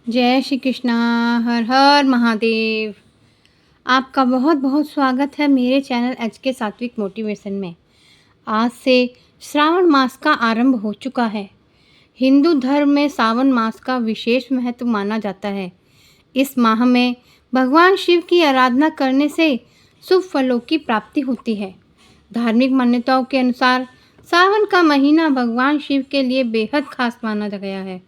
जय श्री कृष्णा। हर हर महादेव। आपका बहुत बहुत स्वागत है मेरे चैनल एच के सात्विक मोटिवेशन में। आज से श्रावण मास का आरंभ हो चुका है। हिंदू धर्म में सावन मास का विशेष महत्व माना जाता है। इस माह में भगवान शिव की आराधना करने से शुभ फलों की प्राप्ति होती है। धार्मिक मान्यताओं के अनुसार सावन का महीना भगवान शिव के लिए बेहद खास माना गया है।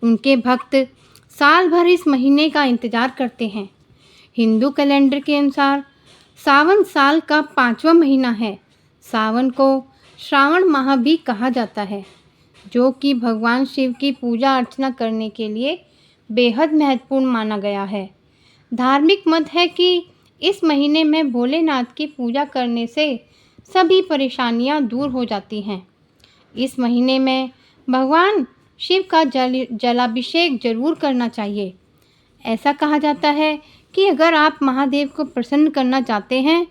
उनके भक्त साल भर इस महीने का इंतजार करते हैं। हिंदू कैलेंडर के अनुसार सावन साल का 5वां महीना है। सावन को श्रावण माह भी कहा जाता है, जो कि भगवान शिव की पूजा अर्चना करने के लिए बेहद महत्वपूर्ण माना गया है। धार्मिक मत है कि इस महीने में भोलेनाथ की पूजा करने से सभी परेशानियां दूर हो जाती हैं। इस महीने में भगवान शिव का जलाभिषेक जरूर करना चाहिए। ऐसा कहा जाता है कि अगर आप महादेव को प्रसन्न करना चाहते हैं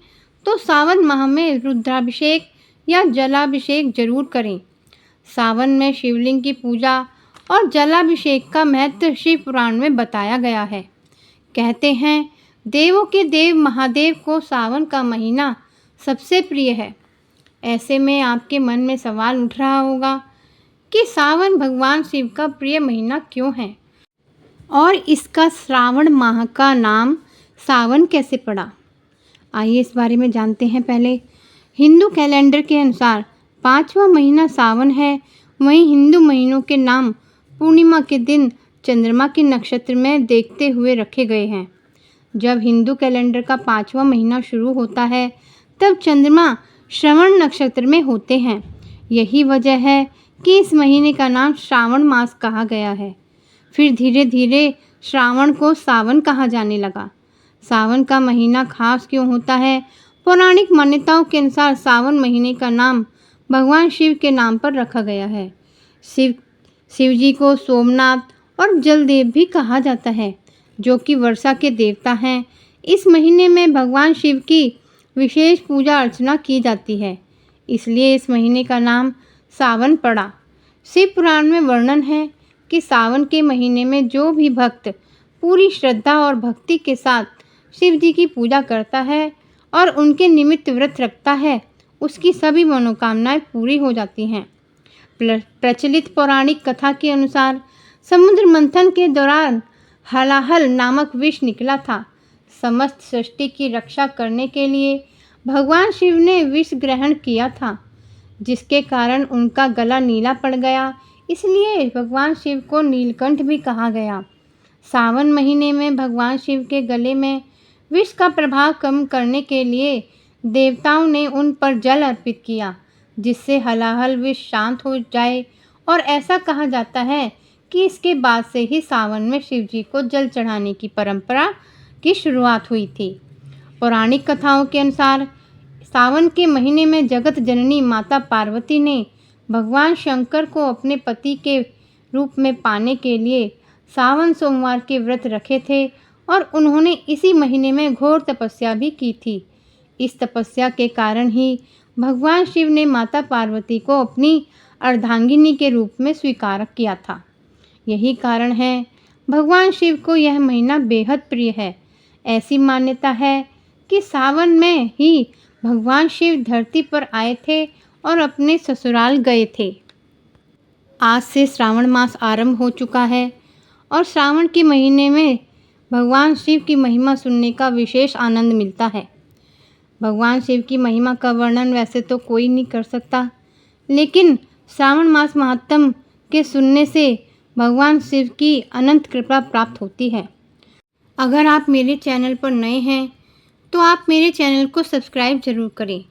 तो सावन माह में रुद्राभिषेक या जलाभिषेक जरूर करें। सावन में शिवलिंग की पूजा और जलाभिषेक का महत्व शिव पुराण में बताया गया है। कहते हैं देवों के देव महादेव को सावन का महीना सबसे प्रिय है। ऐसे में आपके मन में सवाल उठ रहा होगा कि सावन भगवान शिव का प्रिय महीना क्यों है और इसका श्रावण माह का नाम सावन कैसे पड़ा। आइए इस बारे में जानते हैं। पहले हिंदू कैलेंडर के अनुसार 5वां महीना सावन है। वहीं हिंदू महीनों के नाम पूर्णिमा के दिन चंद्रमा के नक्षत्र में देखते हुए रखे गए हैं। जब हिंदू कैलेंडर का 5वां महीना शुरू होता है तब चंद्रमा श्रवण नक्षत्र में होते हैं। यही वजह है कि इस महीने का नाम श्रावण मास कहा गया है। फिर धीरे धीरे श्रावण को सावन कहा जाने लगा। सावन का महीना खास क्यों होता है? पौराणिक मान्यताओं के अनुसार सावन महीने का नाम भगवान शिव के नाम पर रखा गया है। शिव जी को सोमनाथ और जलदेव भी कहा जाता है, जो कि वर्षा के देवता हैं। इस महीने में भगवान शिव की विशेष पूजा अर्चना की जाती है, इसलिए इस महीने का नाम सावन पड़ा। शिव पुराण में वर्णन है कि सावन के महीने में जो भी भक्त पूरी श्रद्धा और भक्ति के साथ शिव जी की पूजा करता है और उनके निमित्त व्रत रखता है, उसकी सभी मनोकामनाएं पूरी हो जाती हैं। प्रचलित पौराणिक कथा के अनुसार समुद्र मंथन के दौरान हलाहल नामक विष निकला था। समस्त सृष्टि की रक्षा करने के लिए भगवान शिव ने विष ग्रहण किया था, जिसके कारण उनका गला नीला पड़ गया। इसलिए भगवान शिव को नीलकंठ भी कहा गया। सावन महीने में भगवान शिव के गले में विष का प्रभाव कम करने के लिए देवताओं ने उन पर जल अर्पित किया, जिससे हलाहल विष शांत हो जाए। और ऐसा कहा जाता है कि इसके बाद से ही सावन में शिव जी को जल चढ़ाने की परंपरा की शुरुआत हुई थी। पौराणिक कथाओं के अनुसार सावन के महीने में जगत जननी माता पार्वती ने भगवान शंकर को अपने पति के रूप में पाने के लिए सावन सोमवार के व्रत रखे थे और उन्होंने इसी महीने में घोर तपस्या भी की थी। इस तपस्या के कारण ही भगवान शिव ने माता पार्वती को अपनी अर्धांगिनी के रूप में स्वीकार किया था। यही कारण है भगवान शिव को यह महीना बेहद प्रिय है। ऐसी मान्यता है कि सावन में ही भगवान शिव धरती पर आए थे और अपने ससुराल गए थे। आज से श्रावण मास आरंभ हो चुका है और श्रावण के महीने में भगवान शिव की महिमा सुनने का विशेष आनंद मिलता है। भगवान शिव की महिमा का वर्णन वैसे तो कोई नहीं कर सकता, लेकिन श्रावण मास महात्म के सुनने से भगवान शिव की अनंत कृपा प्राप्त होती है। अगर आप मेरे चैनल पर नए हैं तो आप मेरे चैनल को सब्सक्राइब जरूर करें,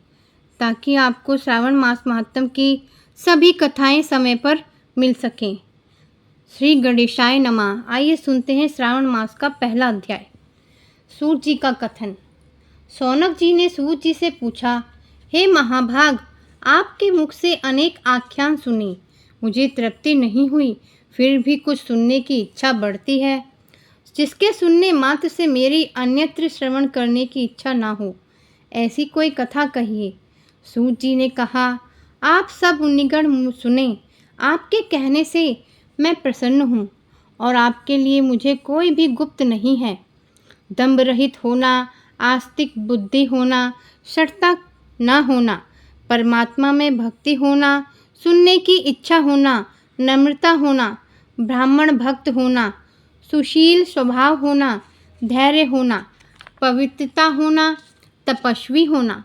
ताकि आपको श्रावण मास महात्म की सभी कथाएं समय पर मिल सकें। श्री गणेशाय नमः। आइए सुनते हैं श्रावण मास का पहला अध्याय। सूत जी का कथन। शौनक जी ने सूत जी से पूछा, हे महाभाग, आपके मुख से अनेक आख्यान सुनी, मुझे तृप्ति नहीं हुई, फिर भी कुछ सुनने की इच्छा बढ़ती है, जिसके सुनने मात्र से मेरी अन्यत्र श्रवण करने की इच्छा ना हो, ऐसी कोई कथा कहिए। सूत जी ने कहा, आप सब मुनिगण सुने, आपके कहने से मैं प्रसन्न हूँ और आपके लिए मुझे कोई भी गुप्त नहीं है। दंभ रहित होना, आस्तिक बुद्धि होना, शठता न होना, परमात्मा में भक्ति होना, सुनने की इच्छा होना, नम्रता होना, ब्राह्मण भक्त होना, सुशील स्वभाव होना, धैर्य होना, पवित्रता होना, तपस्वी होना,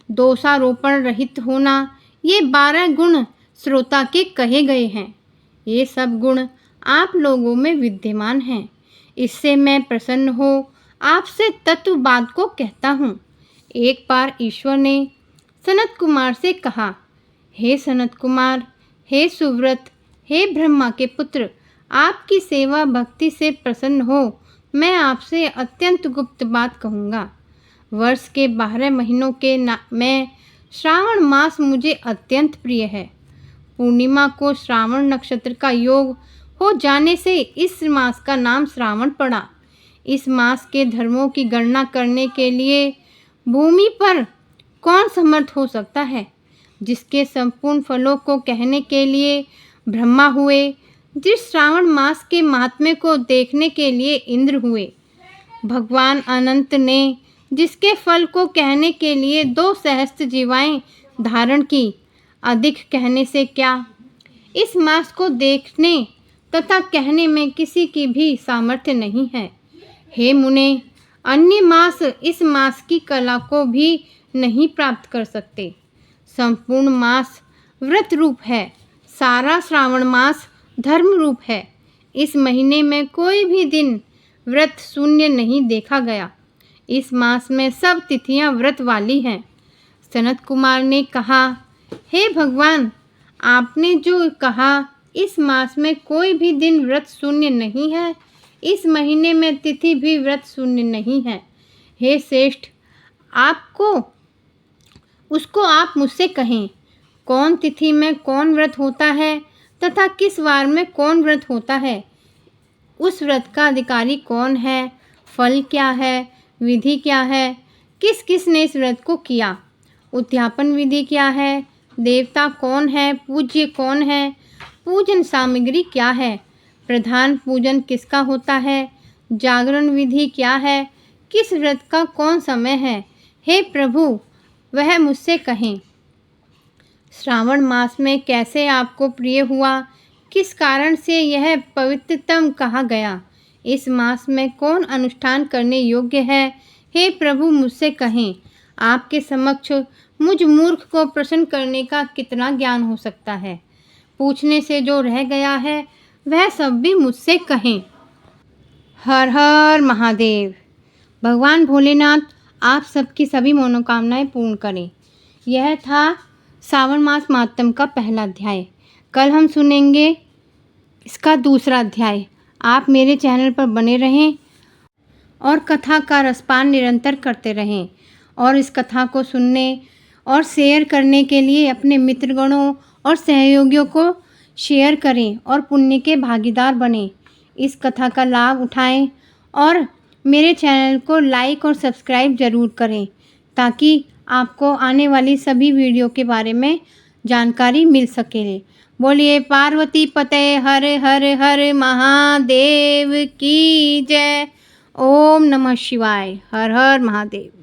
दोषारोपण रहित होना, ये 12 गुण श्रोता के कहे गए हैं। ये सब गुण आप लोगों में विद्यमान हैं। इससे मैं प्रसन्न हो आपसे तत्व बात को कहता हूँ। एक बार ईश्वर ने सनत कुमार से कहा, हे सनत कुमार, हे सुव्रत, हे ब्रह्मा के पुत्र, आपकी सेवा भक्ति से प्रसन्न हो मैं आपसे अत्यंत गुप्त बात कहूँगा। वर्ष के 12 महीनों के में श्रावण मास मुझे अत्यंत प्रिय है। पूर्णिमा को श्रावण नक्षत्र का योग हो जाने से इस मास का नाम श्रावण पड़ा। इस मास के धर्मों की गणना करने के लिए भूमि पर कौन समर्थ हो सकता है? जिसके संपूर्ण फलों को कहने के लिए ब्रह्मा हुए, जिस श्रावण मास के महात्म्य को देखने के लिए इंद्र हुए, भगवान अनंत ने जिसके फल को कहने के लिए 2 सहस्त्र जीवाएं धारण की, अधिक कहने से क्या? इस मास को देखने तथा कहने में किसी की भी सामर्थ्य नहीं है। हे मुने, अन्य मास इस मास की कला को भी नहीं प्राप्त कर सकते। संपूर्ण मास व्रत रूप है, सारा श्रावण मास धर्म रूप है। इस महीने में कोई भी दिन व्रत शून्य नहीं देखा गया। इस मास में सब तिथियां व्रत वाली हैं। सनत कुमार ने कहा, हे भगवान, आपने जो कहा इस मास में कोई भी दिन व्रत शून्य नहीं है, इस महीने में तिथि भी व्रत शून्य नहीं है। हे श्रेष्ठ, आपको उसको आप मुझसे कहें, कौन तिथि में कौन व्रत होता है तथा किस वार में कौन व्रत होता है, उस व्रत का अधिकारी कौन है, फल क्या है, विधि क्या है, किस किस ने इस व्रत को किया, उद्यापन विधि क्या है, देवता कौन है, पूज्य कौन है, पूजन सामग्री क्या है, प्रधान पूजन किसका होता है, जागरण विधि क्या है, किस व्रत का कौन समय है। हे प्रभु, वह मुझसे कहें। श्रावण मास में कैसे आपको प्रिय हुआ, किस कारण से यह पवित्रतम कहा गया, इस मास में कौन अनुष्ठान करने योग्य है, हे प्रभु मुझसे कहें। आपके समक्ष मुझ मूर्ख को प्रश्न करने का कितना ज्ञान हो सकता है? पूछने से जो रह गया है वह सब भी मुझसे कहें। हर हर महादेव। भगवान भोलेनाथ आप सबकी सभी मनोकामनाएं पूर्ण करें। यह था श्रावण मास महात्म का पहला अध्याय। कल हम सुनेंगे इसका दूसरा अध्याय। आप मेरे चैनल पर बने रहें और कथा का रसपान निरंतर करते रहें और इस कथा को सुनने और शेयर करने के लिए अपने मित्रगणों और सहयोगियों को शेयर करें और पुण्य के भागीदार बनें। इस कथा का लाभ उठाएं और मेरे चैनल को लाइक और सब्सक्राइब ज़रूर करें ताकि आपको आने वाली सभी वीडियो के बारे में जानकारी मिल सके। बोलिए पार्वती पते हर हर हर महादेव की जय। ओम नमः शिवाय। हर हर महादेव।